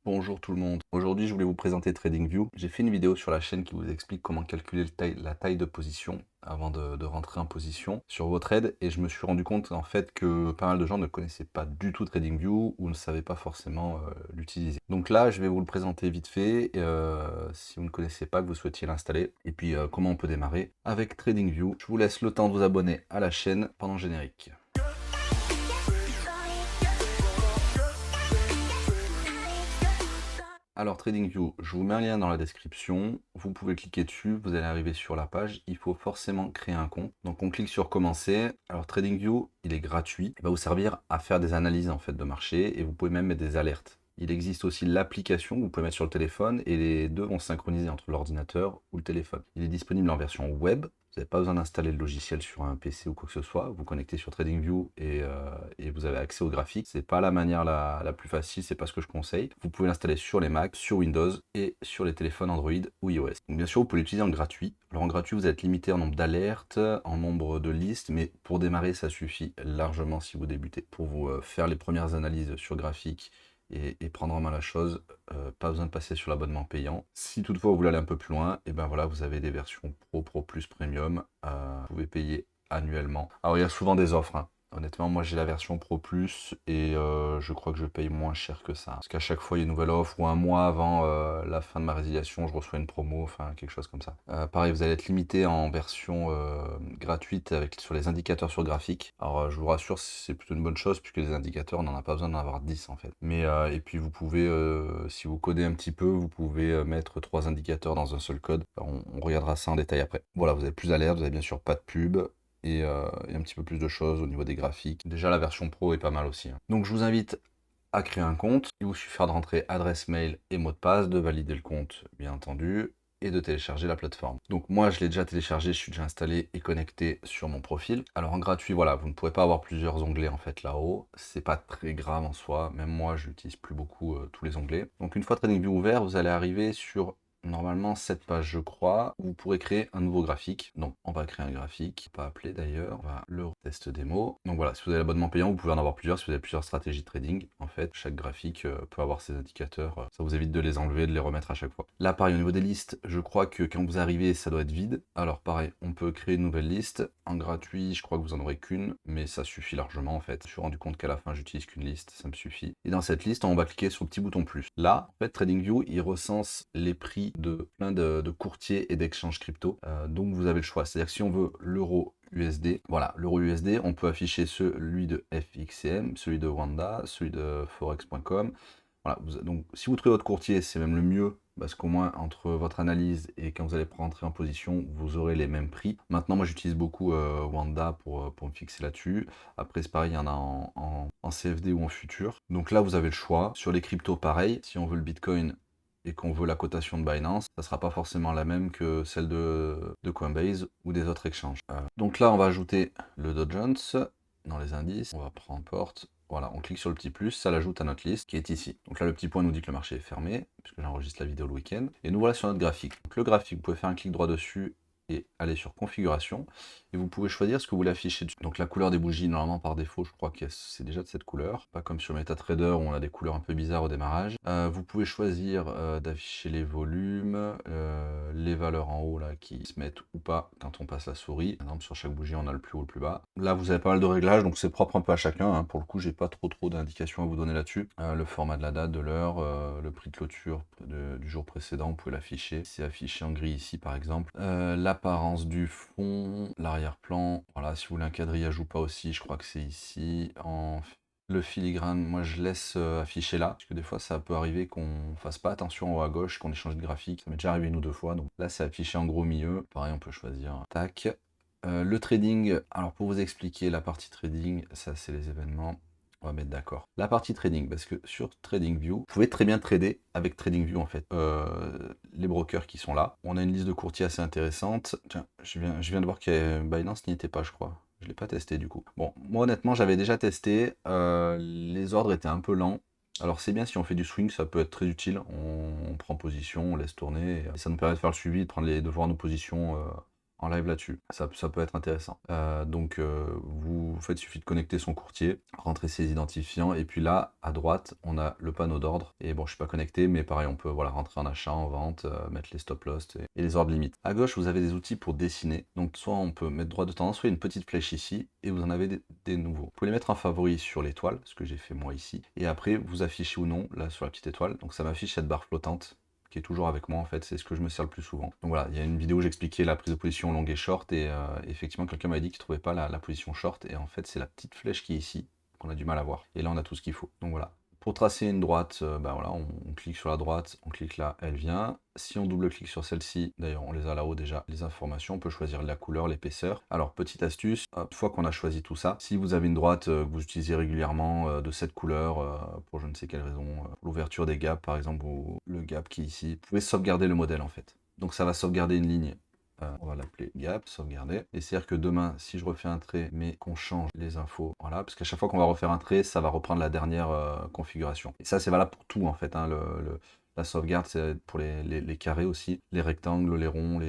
Bonjour tout le monde. Aujourd'hui, je voulais vous présenter TradingView. J'ai fait une vidéo sur la chaîne qui vous explique comment calculer la taille de position avant de rentrer en position sur vos trades. Et je me suis rendu compte en fait que pas mal de gens ne connaissaient pas du tout TradingView ou ne savaient pas forcément l'utiliser. Donc là, je vais vous le présenter vite fait si vous ne connaissez pas, que vous souhaitiez l'installer. Et puis comment on peut démarrer avec TradingView. Je vous laisse le temps de vous abonner à la chaîne pendant le générique. Alors TradingView, je vous mets un lien dans la description, vous pouvez cliquer dessus, vous allez arriver sur la page, il faut forcément créer un compte. Donc on clique sur commencer. Alors TradingView, il est gratuit, il va vous servir à faire des analyses en fait de marché et vous pouvez même mettre des alertes. Il existe aussi l'application que vous pouvez mettre sur le téléphone et les deux vont synchroniser entre l'ordinateur ou le téléphone. Il est disponible en version web. Vous n'avez pas besoin d'installer le logiciel sur un PC ou quoi que ce soit. Vous connectez sur TradingView et vous avez accès aux graphiques. C'est pas la manière la plus facile, c'est pas ce que je conseille. Vous pouvez l'installer sur les Mac, sur Windows et sur les téléphones Android ou iOS. Donc bien sûr, vous pouvez l'utiliser en gratuit. Alors en gratuit, vous êtes limité en nombre d'alertes, en nombre de listes, mais pour démarrer, ça suffit largement si vous débutez. Pour vous faire les premières analyses sur graphique et prendre en main la chose, pas besoin de passer sur l'abonnement payant. Si toutefois vous voulez aller un peu plus loin, et ben voilà, vous avez des versions Pro, Pro Plus, Premium, vous pouvez payer annuellement. Alors il y a souvent des offres, hein. Honnêtement, moi j'ai la version Pro Plus et je crois que je paye moins cher que ça. Parce qu'à chaque fois il y a une nouvelle offre ou un mois avant la fin de ma résiliation, je reçois une promo, enfin quelque chose comme ça. Pareil, vous allez être limité en version gratuite sur les indicateurs sur graphique. Alors je vous rassure, c'est plutôt une bonne chose puisque les indicateurs, on n'en a pas besoin d'en avoir 10 en fait. Mais et puis vous pouvez, si vous codez un petit peu, vous pouvez mettre 3 indicateurs dans un seul code. Alors, on regardera ça en détail après. Voilà, vous avez plus d'alerte, vous avez bien sûr pas de pub et un petit peu plus de choses au niveau des graphiques. Déjà la version pro est pas mal aussi, hein. Donc je vous invite à créer un compte. Il vous suffira de rentrer adresse mail et mot de passe, de valider le compte bien entendu et de télécharger la plateforme. Donc moi je l'ai déjà téléchargé, je suis déjà installé et connecté sur mon profil. Alors en gratuit, voilà, vous ne pourrez pas avoir plusieurs onglets en fait là-haut. C'est pas très grave en soi, même moi je n'utilise plus beaucoup tous les onglets. Donc une fois TradingView ouvert, vous allez arriver sur normalement cette page je crois, où vous pourrez créer un nouveau graphique. Donc on va créer un graphique, pas appelé d'ailleurs, on va le test démo. Donc voilà, si vous avez l'abonnement payant, vous pouvez en avoir plusieurs, si vous avez plusieurs stratégies de trading, en fait, chaque graphique peut avoir ses indicateurs, ça vous évite de les enlever, de les remettre à chaque fois. Là pareil, au niveau des listes, je crois que quand vous arrivez, ça doit être vide. Alors pareil, on peut créer une nouvelle liste, en gratuit, je crois que vous en aurez qu'une, mais ça suffit largement en fait. Je me suis rendu compte qu'à la fin, j'utilise qu'une liste, ça me suffit. Et dans cette liste, on va cliquer sur le petit bouton plus. Là, en fait, TradingView, il recense les prix de plein de courtiers et d'exchanges crypto. Donc vous avez le choix. C'est-à-dire que si on veut l'euro USD, voilà, l'euro USD, on peut afficher celui de FXCM, celui de Wanda, celui de forex.com. Voilà, donc si vous trouvez votre courtier, c'est même le mieux, parce qu'au moins entre votre analyse et quand vous allez rentrer en position, vous aurez les mêmes prix. Maintenant, moi j'utilise beaucoup Wanda pour me fixer là-dessus. Après, c'est pareil, il y en a en CFD ou en futur. Donc là, vous avez le choix. Sur les cryptos, pareil. Si on veut le Bitcoin et qu'on veut la cotation de Binance, ça sera pas forcément la même que celle de Coinbase ou des autres exchanges. Donc là, on va ajouter le Dow Jones dans les indices. On va prendre porte. Voilà, on clique sur le petit plus, ça l'ajoute à notre liste qui est ici. Donc là, le petit point nous dit que le marché est fermé, puisque j'enregistre la vidéo le week-end. Et nous voilà sur notre graphique. Donc le graphique, vous pouvez faire un clic droit dessus et aller sur configuration et vous pouvez choisir ce que vous voulez afficher dessus. Donc la couleur des bougies, normalement par défaut, je crois que c'est déjà de cette couleur, pas comme sur MetaTrader où on a des couleurs un peu bizarres au démarrage. Vous pouvez choisir d'afficher les volumes, les valeurs en haut là qui se mettent ou pas quand on passe la souris. Par exemple sur chaque bougie on a le plus haut, le plus bas. Là vous avez pas mal de réglages, donc c'est propre un peu à chacun, hein. Pour le coup j'ai pas trop d'indications à vous donner là-dessus. Le format de la date, de l'heure, le prix de clôture du jour précédent, vous pouvez l'afficher. C'est affiché en gris ici par exemple. L'apparence du fond, l'arrière-plan, voilà, si vous voulez un quadrillage ou pas aussi, je crois que c'est ici. Le filigrane, moi je laisse afficher là, parce que des fois ça peut arriver qu'on fasse pas attention en haut à gauche, qu'on ait changé de graphique, ça m'est déjà arrivé une ou deux fois, donc là c'est affiché en gros milieu, pareil on peut choisir, tac. Le trading, alors pour vous expliquer la partie trading, ça c'est les événements. On va mettre d'accord. La partie trading, parce que sur TradingView, vous pouvez très bien trader avec TradingView en fait. Les brokers qui sont là. On a une liste de courtiers assez intéressante. Tiens, je viens de voir que Binance n'y était pas, je crois. Je ne l'ai pas testé du coup. Bon, moi honnêtement, j'avais déjà testé. Les ordres étaient un peu lents. Alors c'est bien si on fait du swing, ça peut être très utile. On prend position, on laisse tourner. Et ça nous permet de faire le suivi, de voir nos positions en live là-dessus. Ça peut être intéressant. Vous faites, il suffit de connecter son courtier, rentrer ses identifiants, et puis là, à droite, on a le panneau d'ordre. Et bon, je suis pas connecté, mais pareil, on peut voilà, rentrer en achat, en vente, mettre les stop loss et les ordres limites. À gauche, vous avez des outils pour dessiner. Donc, soit on peut mettre droit de tendance, soit une petite flèche ici, et vous en avez des nouveaux. Vous pouvez les mettre en favori sur l'étoile, ce que j'ai fait moi ici. Et après, vous affichez ou non, là, sur la petite étoile. Donc, ça m'affiche cette barre flottante qui est toujours avec moi en fait, c'est ce que je me sers le plus souvent. Donc voilà, il y a une vidéo où j'expliquais la prise de position longue et short et effectivement quelqu'un m'a dit qu'il trouvait pas la position short et en fait c'est la petite flèche qui est ici qu'on a du mal à voir. Et là on a tout ce qu'il faut. Donc voilà. Pour tracer une droite, voilà, on clique sur la droite, on clique là, elle vient. Si on double-clique sur celle-ci, d'ailleurs on les a là-haut déjà, les informations, on peut choisir la couleur, l'épaisseur. Alors petite astuce, une fois qu'on a choisi tout ça, si vous avez une droite que vous utilisez régulièrement de cette couleur, pour je ne sais quelle raison, l'ouverture des gaps par exemple, ou le gap qui est ici, vous pouvez sauvegarder le modèle en fait. Donc ça va sauvegarder une ligne. On va l'appeler gap, sauvegarder. Et c'est-à-dire que demain, si je refais un trait, mais qu'on change les infos, voilà, parce qu'à chaque fois qu'on va refaire un trait, ça va reprendre la dernière configuration. Et ça, c'est valable pour tout en fait. Hein, la sauvegarde, c'est pour les carrés aussi, les rectangles, les ronds,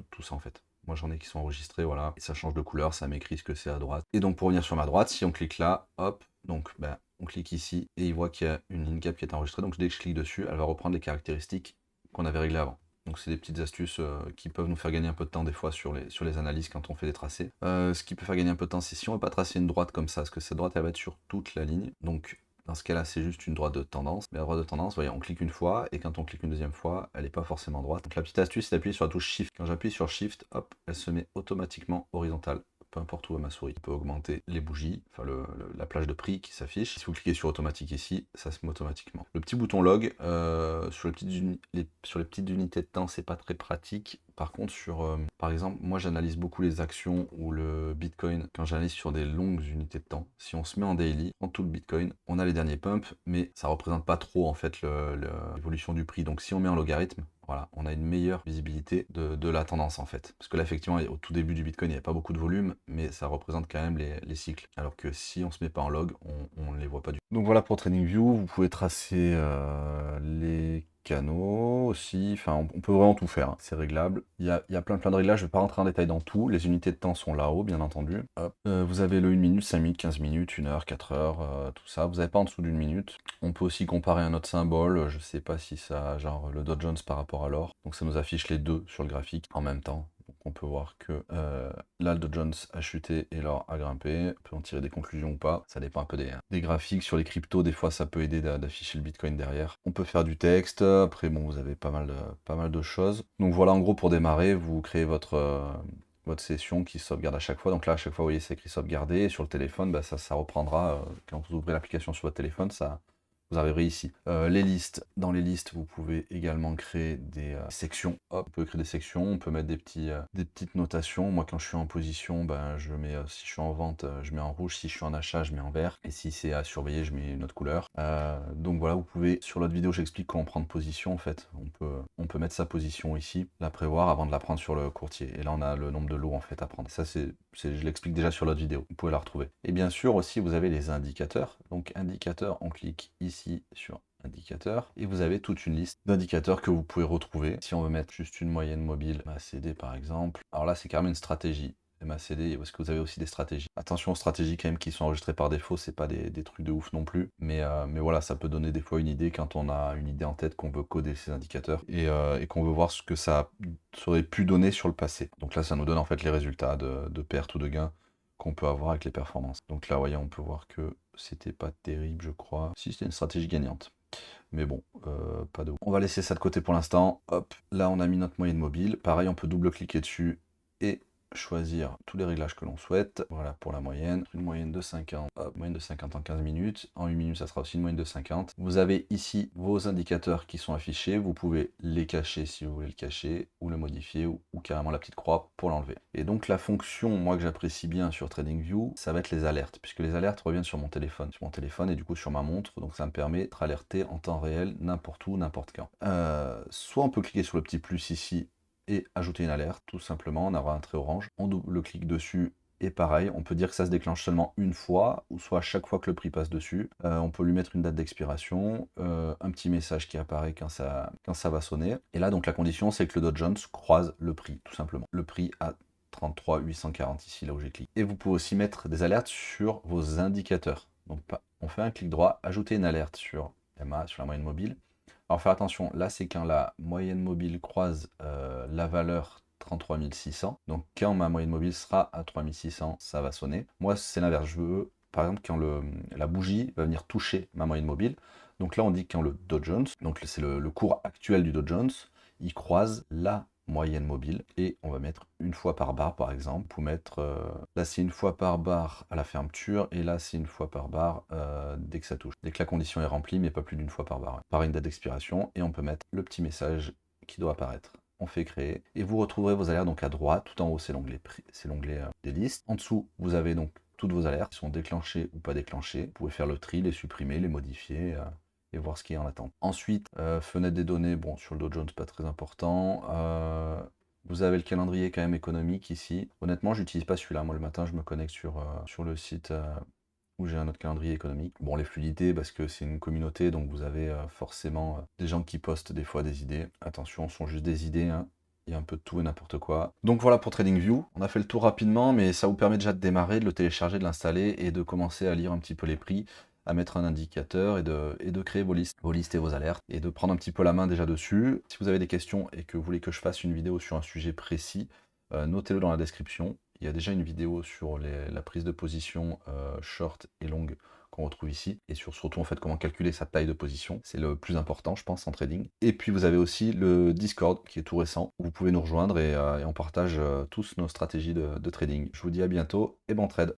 tout ça en fait. Moi, j'en ai qui sont enregistrés, voilà. Et ça change de couleur, ça m'écrit ce que c'est à droite. Et donc, pour revenir sur ma droite, si on clique là, hop, donc, on clique ici et il voit qu'il y a une ligne gap qui est enregistrée. Donc, dès que je clique dessus, elle va reprendre les caractéristiques qu'on avait réglées avant. Donc c'est des petites astuces qui peuvent nous faire gagner un peu de temps des fois sur les analyses quand on fait des tracés. Ce qui peut faire gagner un peu de temps, c'est si on ne veut pas tracer une droite comme ça, parce que cette droite elle va être sur toute la ligne. Donc dans ce cas-là, c'est juste une droite de tendance. Mais la droite de tendance, voyez, on clique une fois, et quand on clique une deuxième fois, elle n'est pas forcément droite. Donc la petite astuce, c'est d'appuyer sur la touche Shift. Quand j'appuie sur Shift, hop, elle se met automatiquement horizontale. Peu importe où est ma souris. On peut augmenter les bougies, enfin la plage de prix qui s'affiche. Si vous cliquez sur automatique ici, ça se met automatiquement. Le petit bouton log, sur les petites unités de temps, c'est pas très pratique. Par contre, par exemple, moi j'analyse beaucoup les actions ou le Bitcoin quand j'analyse sur des longues unités de temps. Si on se met en daily, en tout le Bitcoin, on a les derniers pumps, mais ça représente pas trop en fait l'évolution du prix. Donc si on met en logarithme, voilà, on a une meilleure visibilité de la tendance en fait. Parce que là, effectivement, au tout début du Bitcoin, il n'y avait pas beaucoup de volume, mais ça représente quand même les cycles. Alors que si on se met pas en log, on ne les voit pas du tout. Donc voilà pour TradingView, vous pouvez tracer les canaux aussi, enfin on peut vraiment tout faire, hein. C'est réglable. Il y a plein de réglages, je ne vais pas rentrer en détail dans tout. Les unités de temps sont là-haut, bien entendu. Hop. Vous avez le 1 minute, 5 minutes, 15 minutes, 1 heure, 4 heures, tout ça. Vous n'avez pas en dessous d'une minute. On peut aussi comparer un autre symbole, je sais pas si ça, genre le Dow Jones par rapport à l'or. Donc ça nous affiche les deux sur le graphique en même temps. Donc on peut voir que là le Dow Jones a chuté et l'or a grimpé. On peut en tirer des conclusions ou pas. Ça dépend un peu des graphiques. Sur les cryptos, des fois ça peut aider d'afficher le Bitcoin derrière. On peut faire du texte. Après bon, vous avez pas mal de choses. Donc voilà, en gros pour démarrer, vous créez votre session qui sauvegarde à chaque fois. Donc là, à chaque fois, vous voyez, c'est écrit sauvegarder. Et sur le téléphone, ça reprendra. Quand vous ouvrez l'application sur votre téléphone, vous arriverez ici. Les listes. Dans les listes, vous pouvez également créer des sections. Hop, on peut créer des sections, on peut mettre des petites notations. Moi, quand je suis en position, je mets, si je suis en vente, je mets en rouge. Si je suis en achat, je mets en vert. Et si c'est à surveiller, je mets une autre couleur. Donc voilà, vous pouvez, sur l'autre vidéo, j'explique comment prendre position en fait. On peut mettre sa position ici, la prévoir avant de la prendre sur le courtier. Et là, on a le nombre de lots en fait à prendre. Ça, je l'explique déjà sur l'autre vidéo. Vous pouvez la retrouver. Et bien sûr, aussi, vous avez les indicateurs. Donc, indicateurs, on clique ici sur indicateurs et vous avez toute une liste d'indicateurs que vous pouvez retrouver. Si on veut mettre juste une moyenne mobile, MACD par exemple, alors là c'est carrément une stratégie. MACD, parce que vous avez aussi des stratégies. Attention aux stratégies quand même qui sont enregistrées par défaut, c'est pas des trucs de ouf non plus, mais voilà, ça peut donner des fois une idée quand on a une idée en tête qu'on veut coder ces indicateurs et qu'on veut voir ce que ça aurait pu donner sur le passé. Donc là, ça nous donne en fait les résultats de perte ou de gain qu'on peut avoir avec les performances. Donc là, voyez, on peut voir que c'était pas terrible, je crois. Si, c'était une stratégie gagnante. Mais bon, pas de ouf. On va laisser ça de côté pour l'instant. Hop, là, on a mis notre moyenne mobile. Pareil, on peut double-cliquer dessus et choisir tous les réglages que l'on souhaite. Voilà pour la moyenne. Une moyenne de 50. Hop, moyenne de 50 en 15 minutes. En 8 minutes, ça sera aussi une moyenne de 50. Vous avez ici vos indicateurs qui sont affichés. Vous pouvez les cacher si vous voulez le cacher, ou le modifier, ou carrément la petite croix pour l'enlever. Et donc la fonction, moi, que j'apprécie bien sur TradingView, ça va être les alertes, puisque les alertes reviennent sur mon téléphone. Sur mon téléphone et du coup sur ma montre. Donc ça me permet d'être alerté en temps réel, n'importe où, n'importe quand. Soit on peut cliquer sur le petit plus ici et ajouter une alerte, tout simplement, on aura un trait orange, on double-clique dessus Et pareil, on peut dire que ça se déclenche seulement une fois, ou soit à chaque fois que le prix passe dessus. On peut lui mettre une date d'expiration, un petit message qui apparaît quand ça va sonner. Et là, donc la condition, c'est que le Dow Jones croise le prix, tout simplement. Le prix à 33 840 ici, là où j'ai cliqué. Et vous pouvez aussi mettre des alertes sur vos indicateurs. Donc on fait un clic droit, ajouter une alerte sur MA, sur la moyenne mobile. Alors faire attention, là c'est quand la moyenne mobile croise la valeur 33 600. Donc quand ma moyenne mobile sera à 3600, ça va sonner. Moi c'est l'inverse, je veux par exemple quand la bougie va venir toucher ma moyenne mobile. Donc là on dit quand le Dow Jones, donc c'est le cours actuel du Dow Jones, il croise la moyenne mobile et on va mettre une fois par barre par exemple pour mettre là c'est une fois par barre à la fermeture et là c'est une fois par barre dès que ça touche, dès que la condition est remplie mais pas plus d'une fois par barre, par une date d'expiration, et on peut mettre le petit message qui doit apparaître. On fait créer et vous retrouverez vos alertes. Donc à droite tout en haut c'est l'onglet des listes, en dessous vous avez donc toutes vos alertes qui sont déclenchées ou pas déclenchées. Vous pouvez faire le tri, les supprimer, les modifier et voir ce qui est en attente. Ensuite, fenêtre des données, bon, sur le Dow Jones, pas très important. Vous avez le calendrier quand même économique ici. Honnêtement, j'utilise pas celui-là. Moi, le matin, je me connecte sur le site où j'ai un autre calendrier économique. Bon, les fluidités, parce que c'est une communauté, donc vous avez forcément des gens qui postent des fois des idées. Attention, ce sont juste des idées, hein. Il y a un peu de tout et n'importe quoi. Donc voilà pour TradingView. On a fait le tour rapidement, mais ça vous permet déjà de démarrer, de le télécharger, de l'installer et de commencer à lire un petit peu les prix, à mettre un indicateur et de créer vos listes et vos alertes, et de prendre un petit peu la main déjà dessus. Si vous avez des questions et que vous voulez que je fasse une vidéo sur un sujet précis, notez-le dans la description. Il y a déjà une vidéo sur la prise de position short et longue qu'on retrouve ici, et surtout en fait comment calculer sa taille de position. C'est le plus important je pense en trading. Et puis vous avez aussi le Discord qui est tout récent, où vous pouvez nous rejoindre et on partage tous nos stratégies de trading. Je vous dis à bientôt et bon trade.